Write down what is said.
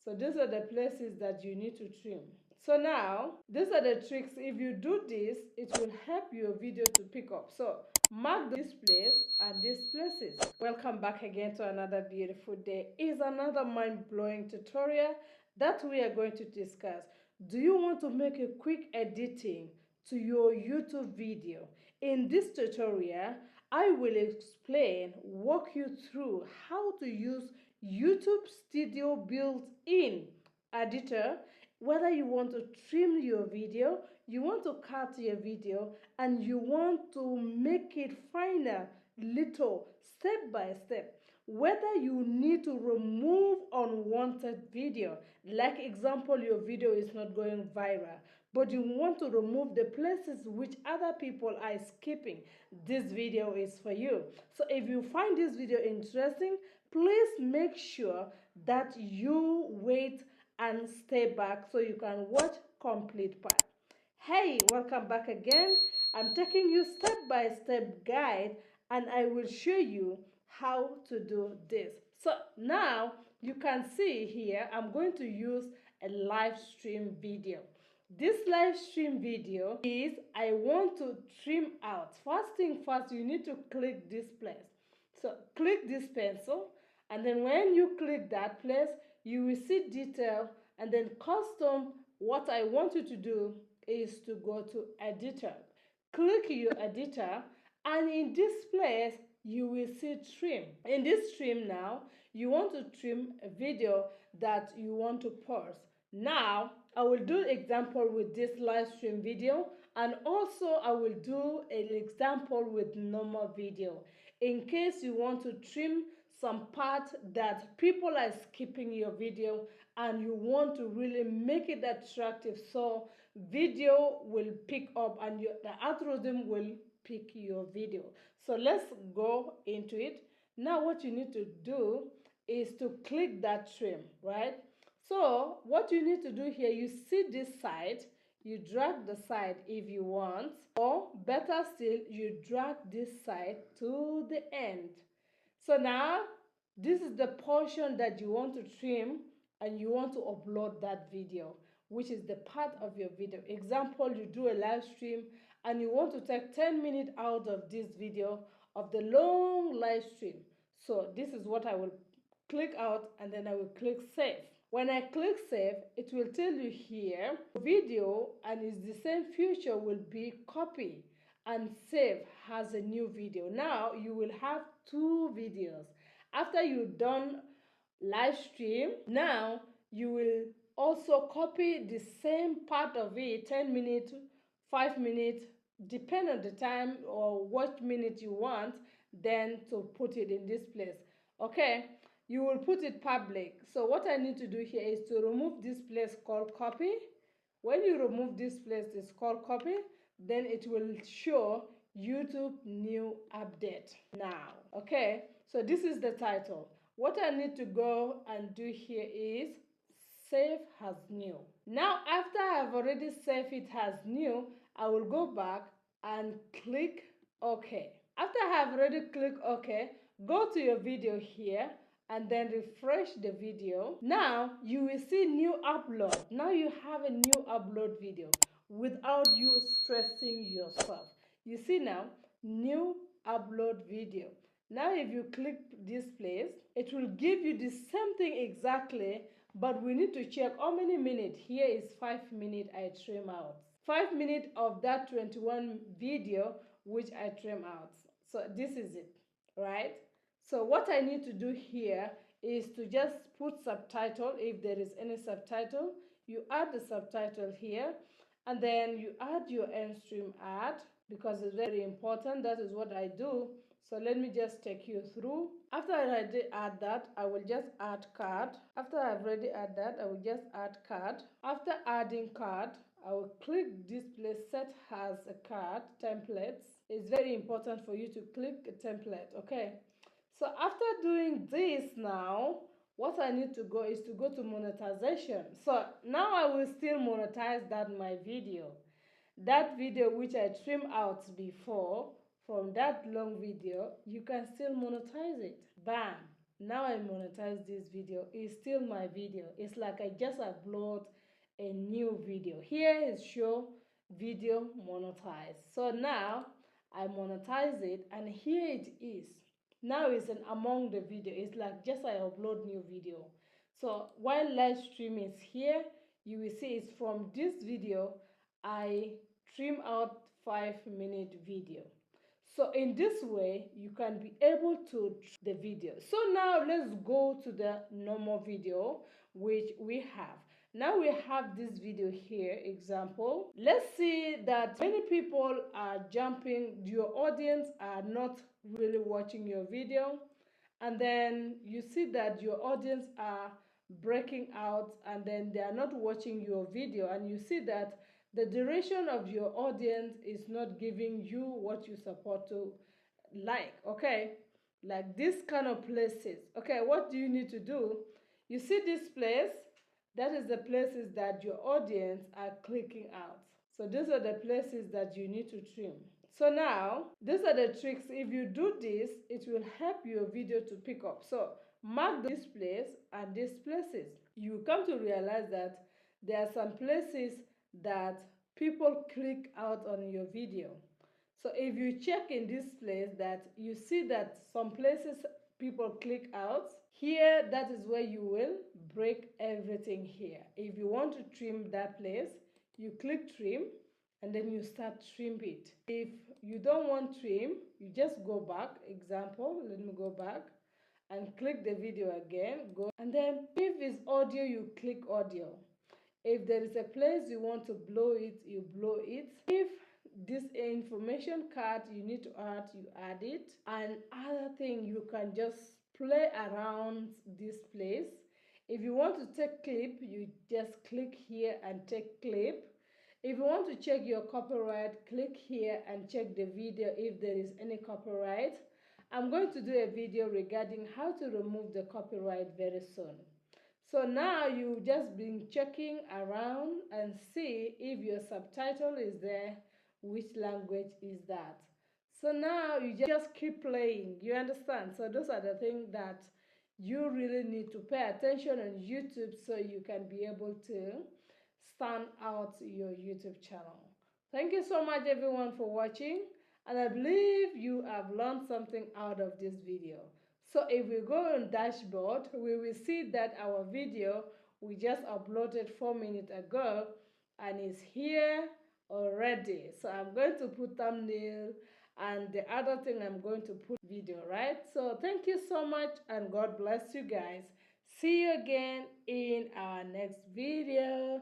So these are the places that you need to trim. So now, these are the tricks. If you do this, it will help your video to pick up. So mark this place and these places. Welcome back again to another beautiful day. It's another mind-blowing tutorial that we are going to discuss. Do you want to make a quick editing to your YouTube video? In this tutorial, I will explain, walk you through how to use YouTube Studio built-in editor, whether you want to trim your video, you want to cut your video, and you want to make it finer, little, step by step. Whether you need to remove unwanted video, like example, your video is not going viral, but you want to remove the places which other people are skipping, this video is for you. So if you find this video interesting, please make sure that you wait and stay back so you can watch complete part. Hey, welcome back again. I'm taking you step by step guide and I will show you how to do this. So now you can see here I'm going to use a live stream video. This live stream video is I want to trim out. First thing first, you need to click this place. So click this pencil, and then when you click that place, you will see detail, and then custom. What I want you to do is to go to editor. Click your editor, and in this place, you will see trim. In this trim now, you want to trim a video that you want to pause. Now, I will do example with this live stream video, and also I will do an example with normal video in case you want to trim some part that people are skipping your video and you want to really make it attractive so video will pick up and the algorithm will pick your video. So let's go into it. Now what you need to do is to click that trim, right? So what you need to do here, you see this side, you drag the side if you want, or better still, you drag this side to the end. So now this is the portion that you want to trim and you want to upload that video, which is the part of your video. Example, you do a live stream and you want to take 10 minutes out of this video of the long live stream. So this is what I will click out, and then I will click save. When I click save, it will tell you here video, and it's the same feature will be copy and save has a new video. Now you will have two videos. After you've done live stream, now you will also copy the same part of it, 10 minutes, 5 minutes, depend on the time or what minute you want, then to put it in this place. Okay, you will put it public. So what I need to do here is to remove this place called copy. When you remove this place, it's called copy, then it will show YouTube new update now. Okay, so this is the title. What I need to go and do here is save as new. Now after I've already saved it as new, I will go back and click OK. After I have already clicked OK, go to your video here and then refresh the video. Now you will see new upload. Now you have a new upload video without you stressing yourself. You see now, new upload video. Now if you click this place, it will give you the same thing exactly, but we need to check how many minutes. Here is 5 minutes I trim out. 5 minutes of that 21 video which I trim out. So this is it, right? So what I need to do here is to just put subtitle if there is any subtitle. You add the subtitle here, and then you add your end stream ad because it's very important. That is what I do. So let me just take you through. After I already add that, I will just add card. After I've already add that, I will just add card. After adding card, I will click this place, set as a card, templates. It's very important for you to click a template, okay? So after doing this now, what I need to go is to go to monetization. So now I will still monetize that my video. That video which I trimmed out before, from that long video, you can still monetize it. Bam! now I monetize this video. It's still my video. It's like I just upload a new video. Here is show video monetize. So now I monetize it, and here it is. Now it's an among the video. It's like just I upload new video. So while live stream is here, you will see it's from this video I trim out 5-minute video. So in this way, you can be able to the video. So now let's go to the normal video which we have. Now we have this video here, example. Let's see that many people are jumping, your audience are not really watching your video. And then you see that your audience are breaking out, and then they are not watching your video, and you see that the duration of your audience is not giving you what you support to like. Okay, like this kind of places. Okay, what do you need to do? You see this place, that is the places that your audience are clicking out. So these are the places that you need to trim. So now, these are the tricks. If you do this, it will help your video to pick up. So mark this place and these places. You come to realize that there are some places that people click out on your video. So if you check in this place that you see that some places people click out, here that is where you will break everything here. If you want to trim that place, you click trim and then you start trim it. If you don't want trim, you just go back. Example, let me go back and click the video again. Go, and then if it's audio, you click audio. If there is a place you want to blow it, you blow it. If this information card you need to add, you add it. And other thing, you can just play around this place. If you want to take clip, you just click here and take clip. If you want to check your copyright, click here and check the video if there is any copyright. I'm going to do a video regarding how to remove the copyright very soon. So now you just been checking around and see if your subtitle is there, which language is that. So now you just keep playing, you understand? So those are the things that you really need to pay attention on YouTube so you can be able to stand out your YouTube channel. Thank you so much everyone for watching, and I believe you have learned something out of this video. So if we go on dashboard, we will see that our video we just uploaded 4 minutes ago and is here already. So I'm going to put thumbnail, and the other thing I'm going to put video, right? So thank you so much and God bless you guys. See you again in our next video.